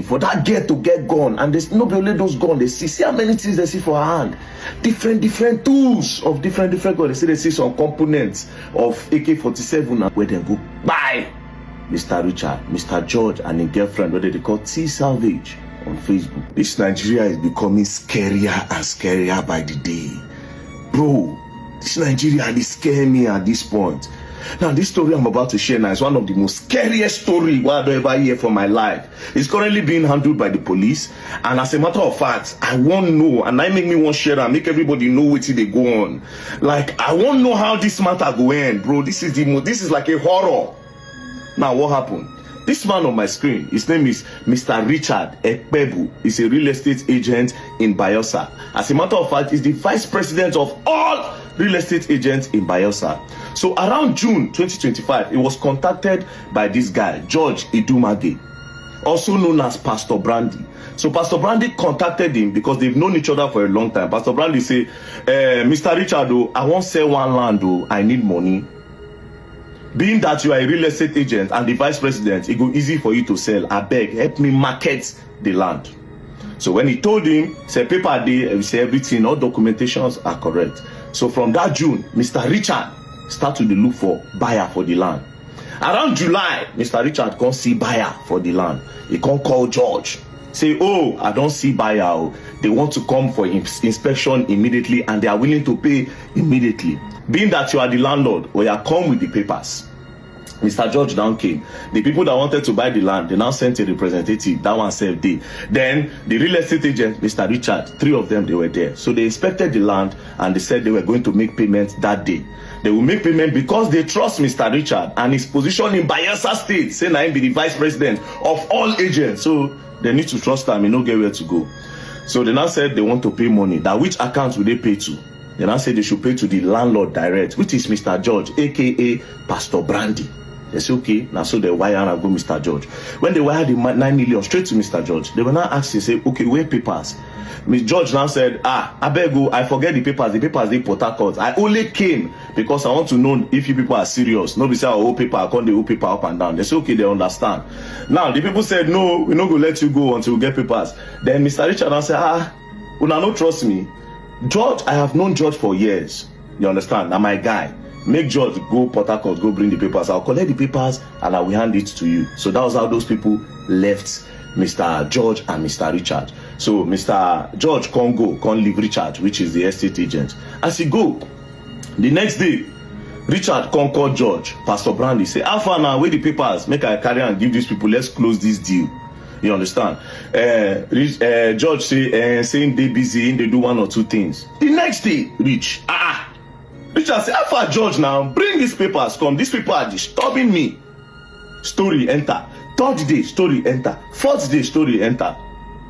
for that girl to get gun, and there's no be only those guns they see how many things they see for her hand, different tools of different guns. They see some components of AK-47 where they go buy Mr. Richard, Mr. George and his girlfriend, whether they call T Salvage on Facebook. This Nigeria is becoming scarier and scarier by the day. Bro, this Nigeria is scaring me at this point. Now, this story I'm about to share now is one of the most scariest stories I've ever heard from my life. It's currently being handled by the police, and as a matter of fact, I won't know, and that make me want to share and make everybody know what they go on. Like, I won't know how this matter go end, bro. This is like a horror. Now, what happened? This man on my screen, his name is Mr. Richard Ekpebu. He's a real estate agent in Bayelsa. As a matter of fact, he's the vice president of all real estate agents in Bayelsa. So around June 2025, he was contacted by this guy, George Idumage, also known as Pastor Brandy. So Pastor Brandy contacted him because they've known each other for a long time. Pastor Brandy say, Mr. Richard, I won't sell one land, I need money. Being that you are a real estate agent and the vice president, it go easy for you to sell. I beg, help me market the land. So when he told him, say paper day, say everything, all documentations are correct. So from that June, Mr. Richard started to look for buyer for the land. Around July, Mr. Richard can't see buyer for the land. He can't call George. Say, oh, I don't see buyer. They want to come for inspection immediately and they are willing to pay immediately. Being that you are the landlord, or you are come with the papers. Mr. George now came. The people that wanted to buy the land, they now sent a representative. That one saved day. Then the real estate agent, Mr. Richard, 3 of them, they were there. So they inspected the land and they said they were going to make payment that day. They will make payment because they trust Mr. Richard and his position in Bayelsa State, saying I be the vice president of all agents. So they need to trust him, he no get where to go. So they now said they want to pay money. That which account will they pay to? They now said they should pay to the landlord direct, which is Mr. George, aka Pastor Brandy. They say, okay, now so they wire and go Mr. George. When they wired the 9 million straight to Mr. George, they were now asking, say, okay, where papers? Mr. George now said, I beg you, I forget the papers they Port Harcourt. I only came because I want to know if you people are serious. Nobody say, oh, paper, I can't do paper up and down. They say, okay, they understand. Now, the people said, no, we're not going to let you go until we get papers. Then Mr. Richard now said, you don't trust me. George, I have known George for years. You understand? Now my guy. Make George go Port Harcourt, go bring the papers. I'll collect the papers and I will hand it to you. So that was how those people left Mr. George and Mr. Richard. So Mr. George can't leave Richard, which is the estate agent. As he go, the next day, Richard can't call George. Pastor Brandy say, how far now, where the papers? Make I carry and give these people, let's close this deal. You understand? George say, saying they busy, they do 1 or 2 things. The next day, Richard say, how far George now? Bring these papers, come. These people are disturbing me. Story enter. 3rd day, story enter. 4th day, story enter.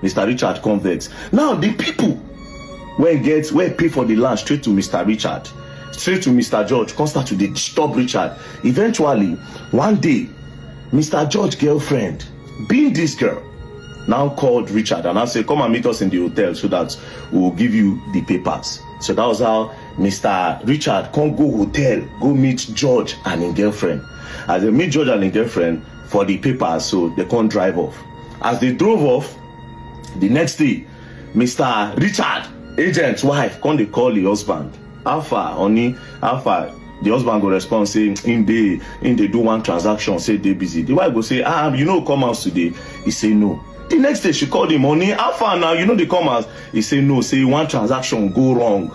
Mr. Richard convex. Now the people where pay for the land straight to Mr. Richard, straight to Mr. George, come start to disturb Richard. Eventually, one day, Mr. George's girlfriend, being this girl, now called Richard and I said, come and meet us in the hotel so that we'll give you the papers. So that was how Mr. Richard can't go hotel, go meet George and his girlfriend. As they meet George and his girlfriend for the papers, so they can't drive off. As they drove off, the next day, Mr. Richard, agent's wife, can't they call the husband? How far, honey? How far? The husband go respond saying, in they do one transaction, say they busy. The wife go say, come out today. He say no. The next day she called him, honey, how far now? They come out. He say no, say one transaction go wrong.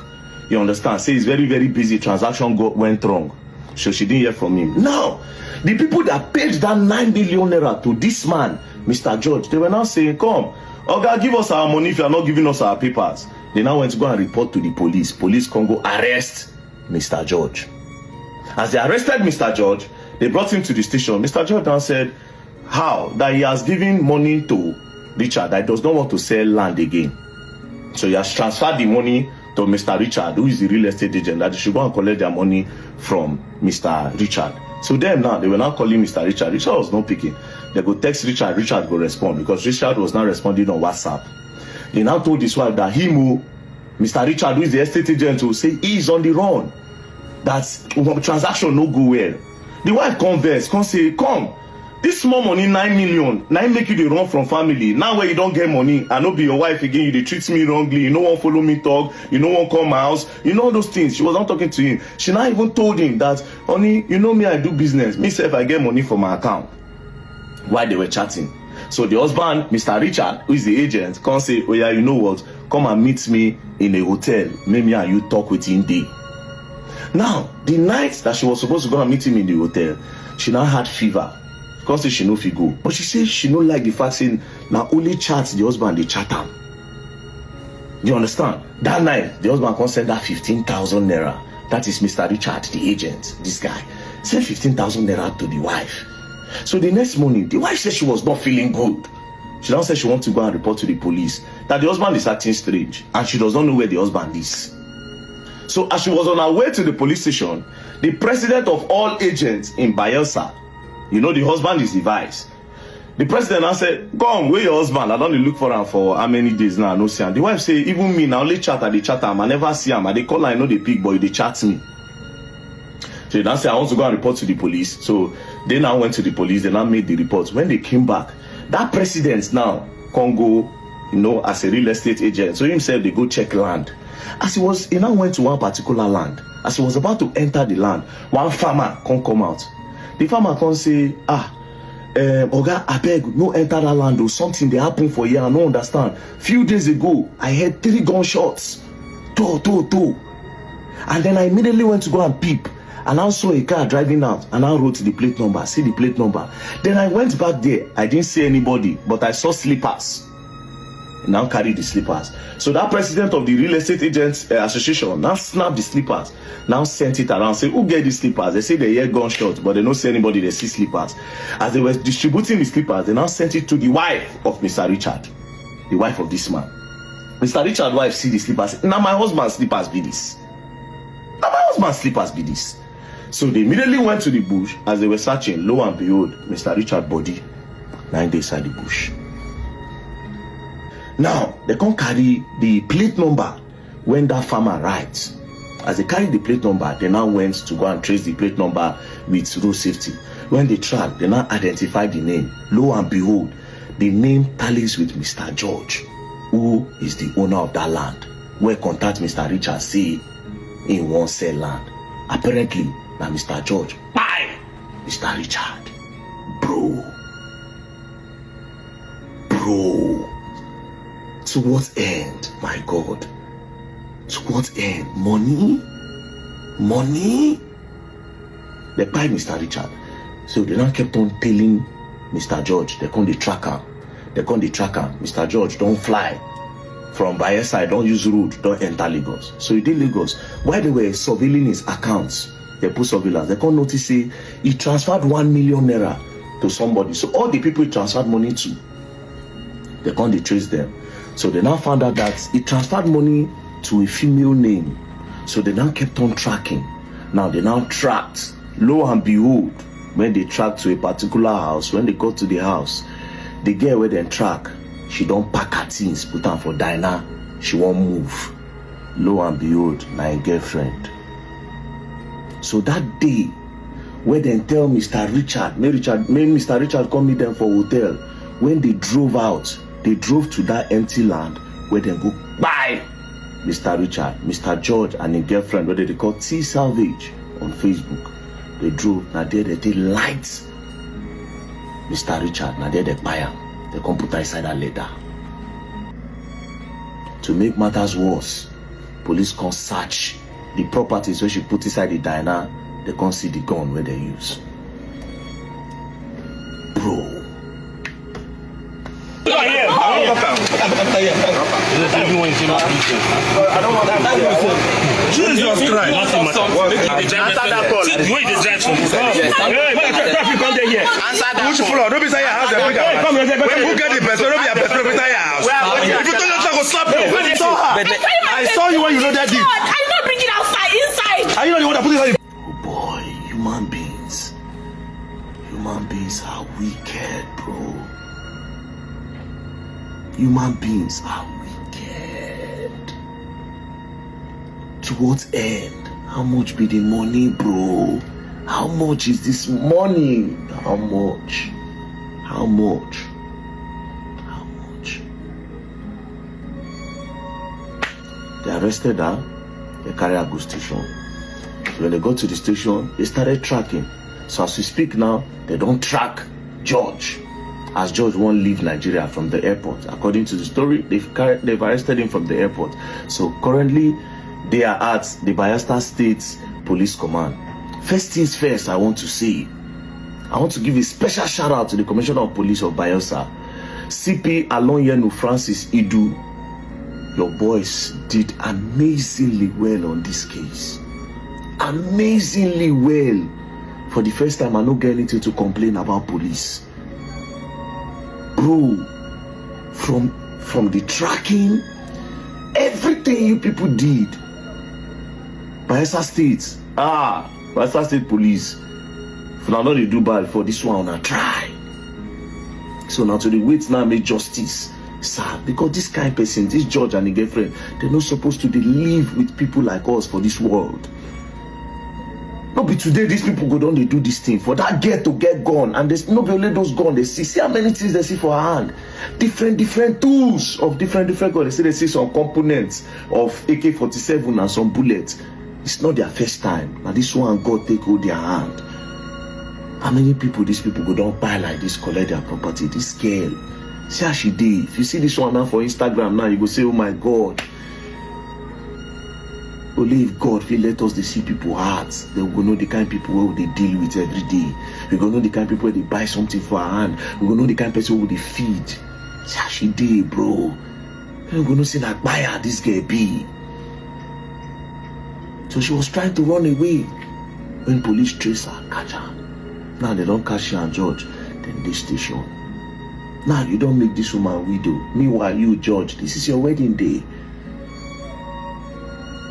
You understand? Say it's very, very busy. Transaction went wrong. So she didn't hear from him. Now, the people that paid that 9 million naira to this man, Mr. George, they were now saying, come, Oga, give us our money if you are not giving us our papers. They now went to go and report to the police. Police can go arrest Mr. George. As they arrested Mr. George, they brought him to the station. Mr. George now said, how? That he has given money to Richard, that he does not want to sell land again. So he has transferred the money to Mr. Richard, who is the real estate agent, that they should go and collect their money from Mr. Richard. So then now, they were now calling Mr. Richard. Richard was not picking. They go text Richard, Richard go respond, because Richard was not responding on WhatsApp. They now told his wife that Mr. Richard, who is the estate agent, will say he is on the run. That transaction no go well. The wife converse, come say, come, This small money, 9 million, 9 make you dey run from family. Now when you don't get money, I no be your wife again, you dey treat me wrongly, you no wan follow me talk, you no wan come my house, you know those things. She was not talking to him. She now even told him that, honey, you know me, I do business. Me sef, I get money for my account. While they were chatting. So the husband, Mr. Richard, who is the agent, come say, oh yeah, you know what? Come and meet me in a hotel. Maybe and you talk with him day. Now, the night that she was supposed to go and meet him in the hotel, she now had fever. Because say she no fit go. But she says she no like the fact saying now only chat the husband, they chat him. You understand? That night, the husband can send her 15,000 naira. That is Mr. Richard, the agent, this guy. Send 15,000 naira to the wife. So the next morning, the wife said she was not feeling good. She now said she wants to go and report to the police that the husband is acting strange and she does not know where the husband is. So as she was on her way to the police station, the president of all agents in Bayelsa, you know the husband is the vice. The president now said, come, where your husband? I don't look for him for how many days now, I no see him. The wife say, even me, now only chat, I chat him, I never see him. I they call, I know the pig boy, they chat me. So they now say, I want to go and report to the police. So they now went to the police, they now made the report. When they came back, that president now can go, you know, as a real estate agent. So himself, they go check land. As he now went to one particular land. As he was about to enter the land, one farmer can come out. The farmer can say, Oga, abeg, no enter that land or something they happen for you, I don't understand. Few days ago, I heard 3 gunshots. Two. And then I immediately went to go and peep. And I saw a car driving out and I wrote the plate number, see the plate number. Then I went back there, I didn't see anybody, but I saw slippers. Now carry the slippers. So that president of the real estate agents association now snapped the slippers, now sent it around, say, who get the slippers? They say they hear gunshots, but they don't see anybody, they see slippers. As they were distributing the slippers, they now sent it to the wife of Mr. Richard, the wife of this man. Mr. Richard's wife see the slippers, now my husband's slippers be this. Now my husband's slippers be this. So they immediately went to the bush. As they were searching, lo and behold, Mr. Richard's body, 9 days inside the bush. Now, they can't carry the plate number when that farmer writes. As they carry the plate number, they now went to go and trace the plate number with road safety. When they track, they now identify the name. Lo and behold, the name tallies with Mr. George, who is the owner of that land, where contact Mr. Richard say in one sell land. Apparently, now Mr. George, bye! Mr. Richard, bro. To what end, my God? To what end? Money? They buy Mr. Richard. So they now kept on telling Mr. George, they come the tracker. Mr. George, don't fly from Bayelsa, don't use road, don't enter Lagos. So he did Lagos. While they were surveilling his accounts, they put surveillance. They can't notice, say, he transferred 1 million naira to somebody. So all the people he transferred money to, they can't trace them. So they now found out that he transferred money to a female name. So they now kept on tracking. Now they now tracked. Lo and behold, when they tracked to a particular house, when they got to the house, the girl where they track, she don't pack her things, put her for diner. She won't move. Lo and behold, my girlfriend. So that day, where they tell Mr. Richard, may Mr. Richard come meet them for hotel. When they drove out, they drove to that empty land where they go buy Mr. Richard, Mr. George and his girlfriend, where they call T Salvage on Facebook. They drove, now there they light Mr. Richard, now there they buy him. They come put inside that leather. To make matters worse, police come search the properties where she put inside the diner. They can't see the gun where they use. Bro. Jesus Christ. Answer that call. Wait, the drive from traffic come there here. Answer that. Which floor? Don't be saying your house. When who get the person? Don't be a person with your house. If you don't know, I go slap you. I saw you when you know that deep. I don't bring it outside, inside. Are you the one that put it inside? Oh boy, human beings are wicked, bro. Human beings are wicked. To what end? How much be the money, bro? How much is this money? How much? How much? How much? They arrested her. They carried her to station. When they got to the station, they started tracking. So as we speak now, they don't track George, as George won't leave Nigeria from the airport. According to the story, they've arrested him from the airport. So currently, they are at the Bayelsa State Police Command. First things first, I want to give a special shout out to the Commissioner of Police of Bayelsa, CP Alonyenu Francis Idu. Your boys did amazingly well on this case. Amazingly well. For the first time, I don't get anything to complain about police. Bro, from the tracking, everything you people did. Bayelsa State, Bayelsa State Police. If now they do bad for this one, I try. So now to the wait now make justice. Sir, because this kind of person, this judge and the girlfriend, they're not supposed to live with people like us for this world. Not be today these people go down, they do this thing for that girl to get gone, and there's not be only those gone. They see how many things they see for her hand, different tools of different guns. They say they see some components of AK-47 and some bullets. It's not their first time. Now this one God take hold their hand. How many people these people go down buy like this, collect their property? This girl, see how she did. If you see this one now for Instagram now, you go say, oh my God. Only if God will let us they see people hearts, then we go know the kind of people who they deal with every day. We go know the kind of people where they buy something for her hand. We go know the kind of person who they feed. See how she did, bro. We go know see that buyer this girl be. So she was trying to run away when police trace her, catch her. Now they don't catch her and George, then they station. Now you don't make this woman widow. Meanwhile, you George, this is your wedding day.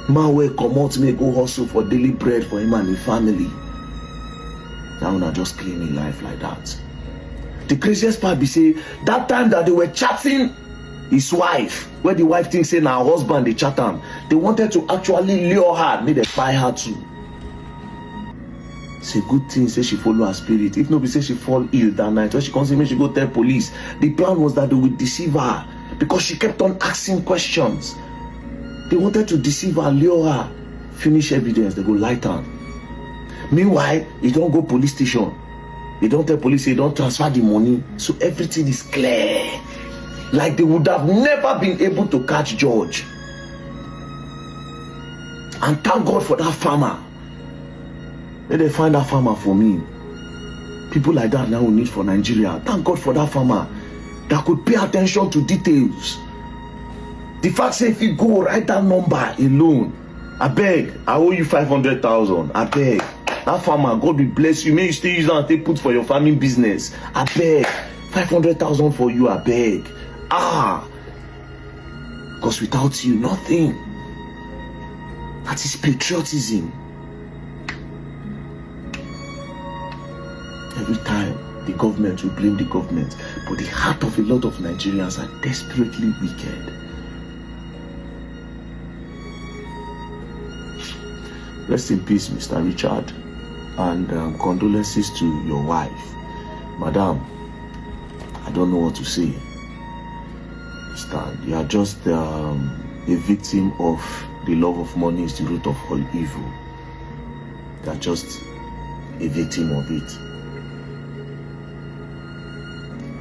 Man will come out me go hustle for daily bread for him and his family. Now not just claiming life like that. The craziest part be say that time that they were chatting his wife, where the wife thinks say now her husband they chat him, they wanted to actually lure her, make they buy her too. It's a good thing say she follow her spirit. If nobody say she fall ill that night, when she comes in, she go tell police. The plan was that they would deceive her because she kept on asking questions. They wanted to deceive her, lure her, finish evidence, they go light her. Meanwhile, you don't go police station. You don't tell police, you don't transfer the money. So everything is clear. Like they would have never been able to catch George. And thank God for that farmer. Let them find that farmer for me. People like that now we need for Nigeria. Thank God for that farmer that could pay attention to details. The fact say if you go write that number alone, I beg, I owe you 500,000. I beg. That farmer, God will bless you. May you still use that and take put for your farming business. I beg. 500,000 for you, I beg. Because without you, nothing. That is patriotism. Every time the government will blame the government, but the heart of a lot of Nigerians are desperately wicked. Rest in peace, Mr. Richard, and condolences to your wife. Madam, I don't know what to say. Understand? You are just a victim of the love of money is the root of all evil. You are just a victim of it.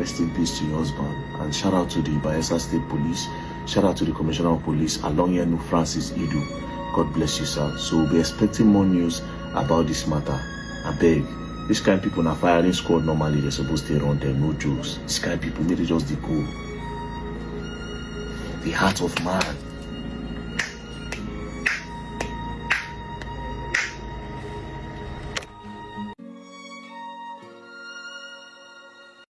Rest in peace to your husband, and shout out to the Bayelsa State Police. Shout out to the Commissioner of Police, Alonyenu Francis Idu. God bless you, sir. So we'll be expecting more news about this matter. I beg. This kind of people in a firing squad normally they're supposed to run them, no jokes. This kind of people maybe just they go. The heart of man.